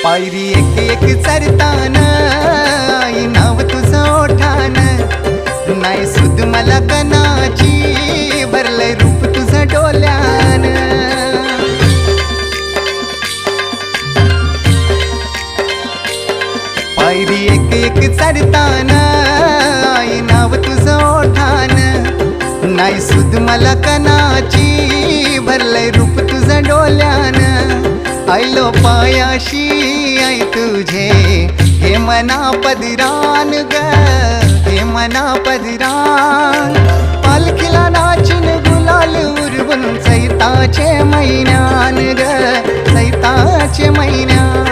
पायरी एक एक चरताना आई नाव तुझं ओठान, नाही सुद मला कनाची भरलंय रूप तुझं डोल्यान. पायरी एक एक चरताना आई नाव तुझं ओठान, नाही सुद मला कनाची भरलंय रूप तुझं डोल्यान. आयलो पायाशी आई तुझे हे मना पदरान ग, हे मना पदरान. पालखीला नाचून गुलाल उरवून चैताचे महिन्यान ग, चैताचे महिन्यान.